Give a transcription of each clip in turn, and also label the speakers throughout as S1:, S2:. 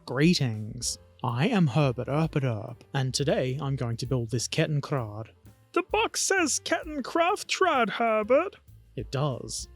S1: Greetings, I am Herbert Erpaderp, and today I'm going to build this Kettenkrad.
S2: The box says Kettenkraftrad, Herbert.
S1: It does.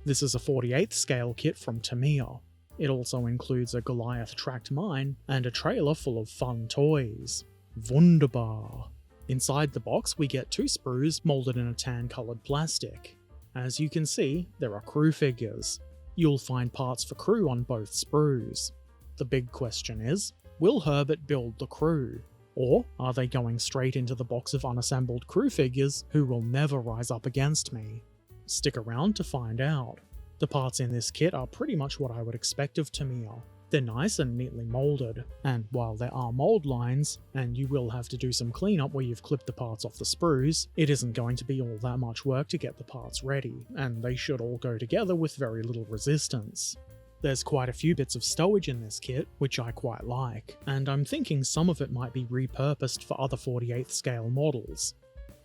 S1: This is a 48th scale kit from Tamiya. It also includes a Goliath tracked mine and a trailer full of fun toys. Wunderbar. Inside the box we get 2 sprues moulded in a tan coloured plastic. As you can see, there are crew figures. You'll find parts for crew on both sprues. The big question is, will Herbert build the crew? Or are they going straight into the box of unassembled crew figures who will never rise up against me? Stick around to find out. The parts in this kit are pretty much what I would expect of Tamiya. They're nice and neatly moulded, and while there are mould lines, and you will have to do some cleanup where you've clipped the parts off the sprues, it isn't going to be all that much work to get the parts ready, and they should all go together with very little resistance. There's quite a few bits of stowage in this kit, which I quite like, and I'm thinking some of it might be repurposed for other 48th scale models.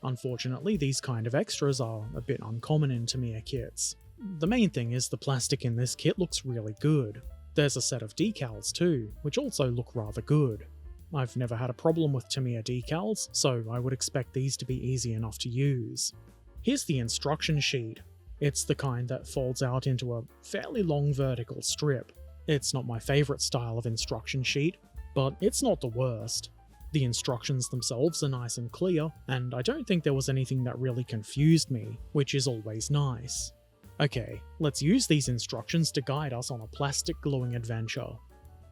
S1: Unfortunately, these kind of extras are a bit uncommon in Tamiya kits. The main thing is the plastic in this kit looks really good. There's a set of decals too, which also look rather good. I've never had a problem with Tamiya decals, so I would expect these to be easy enough to use. Here's the instruction sheet. It's the kind that folds out into a fairly long vertical strip. It's not my favourite style of instruction sheet, but it's not the worst. The instructions themselves are nice and clear, and I don't think there was anything that really confused me, which is always nice. Okay, let's use these instructions to guide us on a plastic gluing adventure.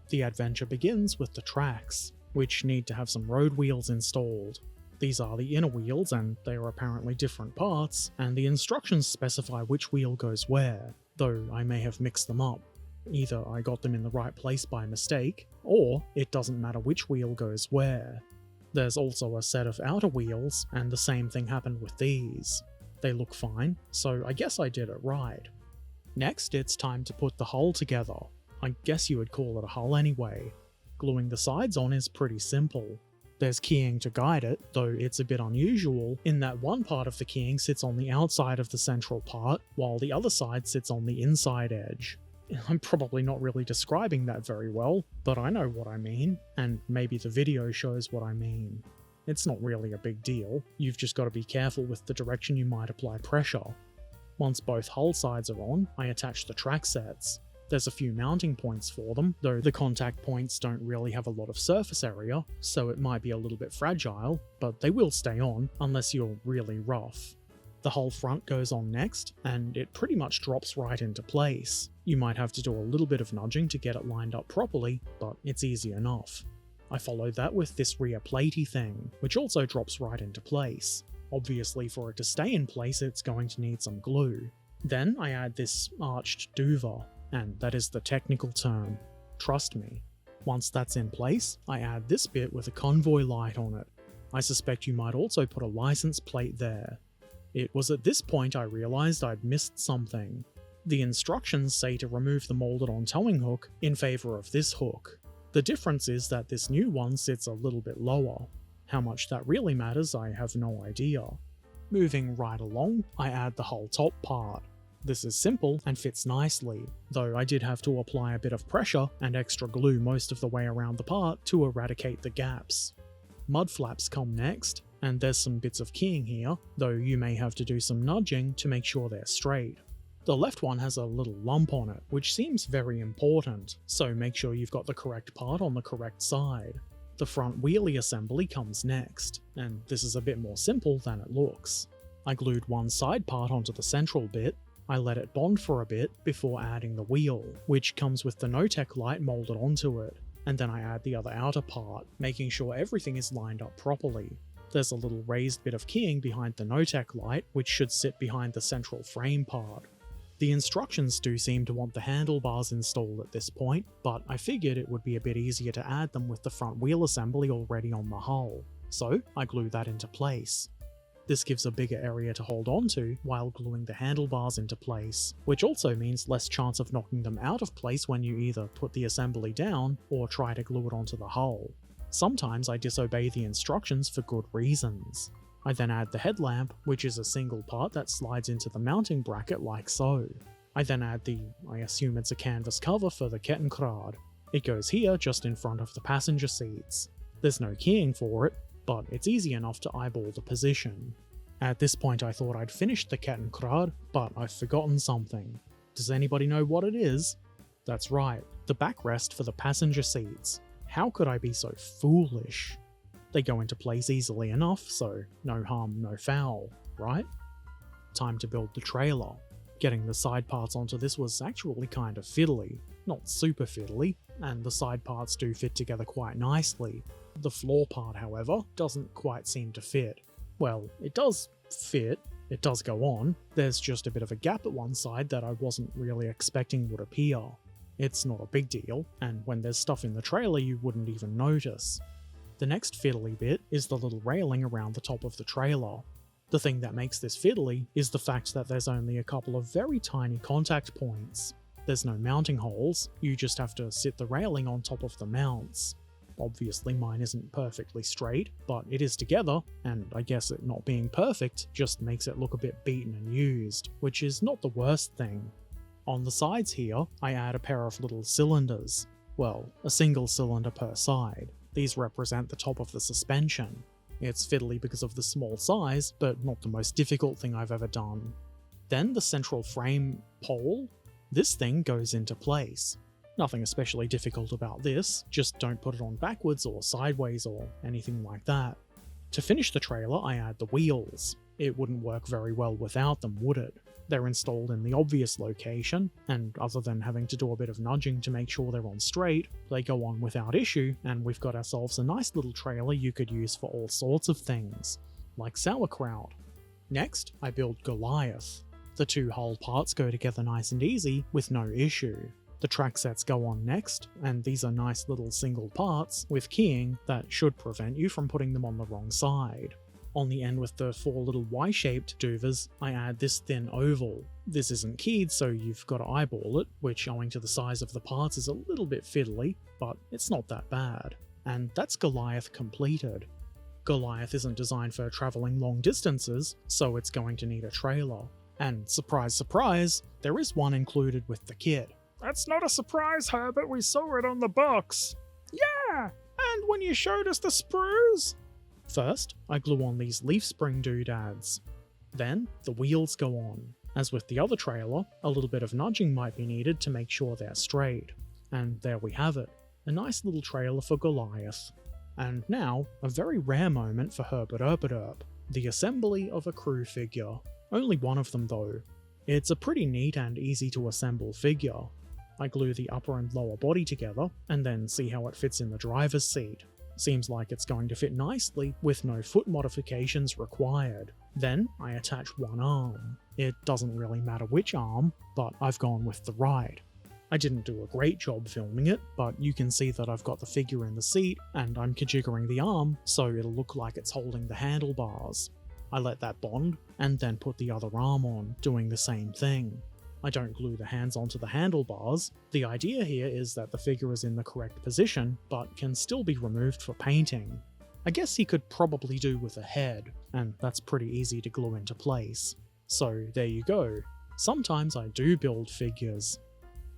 S1: The adventure begins with the tracks, which need to have some road wheels installed. These are the inner wheels, and they are apparently different parts, and the instructions specify which wheel goes where, though I may have mixed them up. Either I got them in the right place by mistake, or it doesn't matter which wheel goes where. There's also a set of outer wheels, and the same thing happened with these. They look fine, so I guess I did it right. Next, it's time to put the hull together. I guess you would call it a hull anyway. Gluing the sides on is pretty simple. There's keying to guide it, though it's a bit unusual in that one part of the keying sits on the outside of the central part, while the other side sits on the inside edge. I'm probably not really describing that very well, but I know what I mean, and maybe the video shows what I mean. It's not really a big deal, you've just got to be careful with the direction you might apply pressure. Once both hull sides are on, I attach the track sets. There's a few mounting points for them, though the contact points don't really have a lot of surface area, so it might be a little bit fragile, but they will stay on unless you're really rough. The whole front goes on next, and it pretty much drops right into place. You might have to do a little bit of nudging to get it lined up properly, but it's easy enough. I followed that with this rear platey thing, which also drops right into place. Obviously for it to stay in place it's going to need some glue. Then I add this arched duva, and that is the technical term. Trust me. Once that's in place, I add this bit with a convoy light on it. I suspect you might also put a license plate there. It was at this point I realised I'd missed something. The instructions say to remove the moulded on towing hook in favour of this hook. The difference is that this new one sits a little bit lower. How much that really matters, I have no idea. Moving right along, I add the whole top part. This is simple and fits nicely, though I did have to apply a bit of pressure and extra glue most of the way around the part to eradicate the gaps. Mud flaps come next, and there's some bits of keying here, though you may have to do some nudging to make sure they're straight. The left one has a little lump on it, which seems very important, so make sure you've got the correct part on the correct side. The front wheelie assembly comes next, and this is a bit more simple than it looks. I glued one side part onto the central bit, I let it bond for a bit before adding the wheel, which comes with the no-tech light moulded onto it, and then I add the other outer part, making sure everything is lined up properly. There's a little raised bit of keying behind the no-tech light, which should sit behind the central frame part. The instructions do seem to want the handlebars installed at this point, but I figured it would be a bit easier to add them with the front wheel assembly already on the hull, so I glue that into place. This gives a bigger area to hold onto while gluing the handlebars into place, which also means less chance of knocking them out of place when you either put the assembly down or try to glue it onto the hull. Sometimes I disobey the instructions for good reasons. I then add the headlamp, which is a single part that slides into the mounting bracket like so. I then add I assume it's a canvas cover for the Kettenkrad. It goes here just in front of the passenger seats. There's no keying for it, but it's easy enough to eyeball the position. At this point I thought I'd finished the Kettenkrad, but I've forgotten something. Does anybody know what it is? That's right, the backrest for the passenger seats. How could I be so foolish? They go into place easily enough, so no harm, no foul, right? Time to build the trailer. Getting the side parts onto this was actually kind of fiddly. Not super fiddly, and the side parts do fit together quite nicely. The floor part, however, doesn't quite seem to fit. Well, it does fit, it does go on, there's just a bit of a gap at one side that I wasn't really expecting would appear. It's not a big deal, and when there's stuff in the trailer you wouldn't even notice. The next fiddly bit is the little railing around the top of the trailer. The thing that makes this fiddly is the fact that there's only a couple of very tiny contact points. There's no mounting holes, you just have to sit the railing on top of the mounts. Obviously mine isn't perfectly straight, but it is together, and I guess it not being perfect just makes it look a bit beaten and used, which is not the worst thing. On the sides here, I add a pair of little cylinders. Well, a single cylinder per side. These represent the top of the suspension. It's fiddly because of the small size, but not the most difficult thing I've ever done. Then the central frame pole. This thing goes into place. Nothing especially difficult about this, just don't put it on backwards or sideways or anything like that. To finish the trailer, I add the wheels. It wouldn't work very well without them, would it? They're installed in the obvious location, and other than having to do a bit of nudging to make sure they're on straight, they go on without issue, and we've got ourselves a nice little trailer you could use for all sorts of things, like sauerkraut. Next, I build Goliath. The two hull parts go together nice and easy, with no issue. The track sets go on next, and these are nice little single parts with keying that should prevent you from putting them on the wrong side. On the end with the four little Y-shaped doovers, I add this thin oval. This isn't keyed, so you've got to eyeball it, which owing to the size of the parts is a little bit fiddly, but it's not that bad. And that's Goliath completed. Goliath isn't designed for travelling long distances, so it's going to need a trailer. And surprise surprise, there is one included with the kit.
S2: That's not a surprise, Herbert. We saw it on the box. Yeah, and when you showed us the sprues.
S1: First, I glue on these leaf spring doodads. Then, the wheels go on. As with the other trailer, a little bit of nudging might be needed to make sure they're straight. And there we have it. A nice little trailer for Goliath. And now, a very rare moment for Herbert Erpaderp. The assembly of a crew figure. Only one of them though. It's a pretty neat and easy to assemble figure. I glue the upper and lower body together, and then see how it fits in the driver's seat. Seems like it's going to fit nicely, with no foot modifications required. Then, I attach one arm. It doesn't really matter which arm, but I've gone with the right. I didn't do a great job filming it, but you can see that I've got the figure in the seat, and I'm conjiggering the arm so it'll look like it's holding the handlebars. I let that bond, and then put the other arm on, doing the same thing. I don't glue the hands onto the handlebars. The idea here is that the figure is in the correct position, but can still be removed for painting. I guess he could probably do with a head, and that's pretty easy to glue into place. So there you go. Sometimes I do build figures.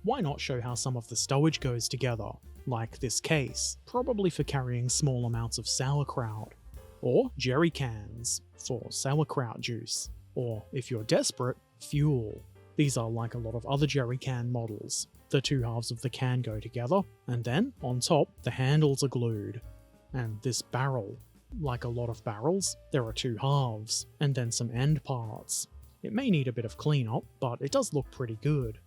S1: Why not show how some of the stowage goes together? Like this case, probably for carrying small amounts of sauerkraut. Or jerry cans, for sauerkraut juice. Or, if you're desperate, fuel. These are like a lot of other jerry can models. The two halves of the can go together, and then, on top, the handles are glued. And this barrel. Like a lot of barrels, there are two halves, and then some end parts. It may need a bit of cleanup, but it does look pretty good.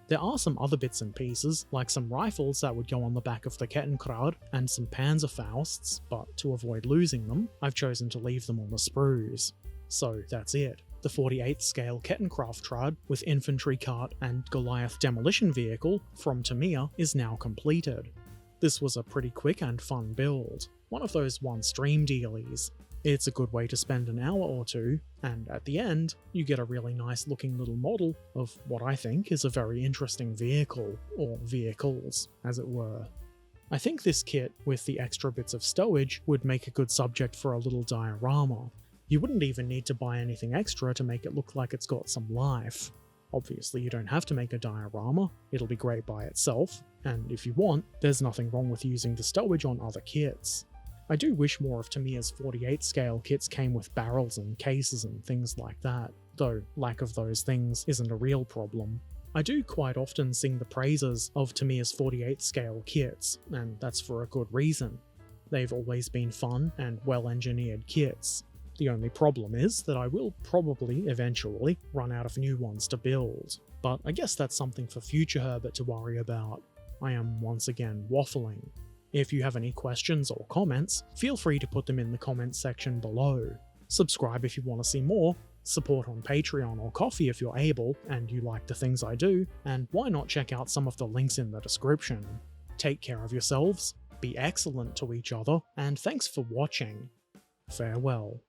S1: There are some other bits and pieces, like some rifles that would go on the back of the Kettenkrad, and some Panzerfausts, but to avoid losing them, I've chosen to leave them on the sprues. So that's it. The 48th scale Kettenkraftrad with infantry cart and Goliath demolition vehicle from Tamiya is now completed. This was a pretty quick and fun build, one of those one stream dealies. It's a good way to spend an hour or two, and at the end, you get a really nice looking little model of what I think is a very interesting vehicle, or vehicles, as it were. I think this kit, with the extra bits of stowage, would make a good subject for a little diorama. You wouldn't even need to buy anything extra to make it look like it's got some life. Obviously you don't have to make a diorama, it'll be great by itself, and if you want, there's nothing wrong with using the stowage on other kits. I do wish more of Tamiya's 48 scale kits came with barrels and cases and things like that, though lack of those things isn't a real problem. I do quite often sing the praises of Tamiya's 48 scale kits, and that's for a good reason. They've always been fun and well-engineered kits. The only problem is that I will probably eventually run out of new ones to build, but I guess that's something for future Herbert to worry about. I am once again waffling. If you have any questions or comments, feel free to put them in the comments section below. Subscribe if you want to see more, support on Patreon or Ko-fi if you're able and you like the things I do, and why not check out some of the links in the description. Take care of yourselves, be excellent to each other, and thanks for watching. Farewell.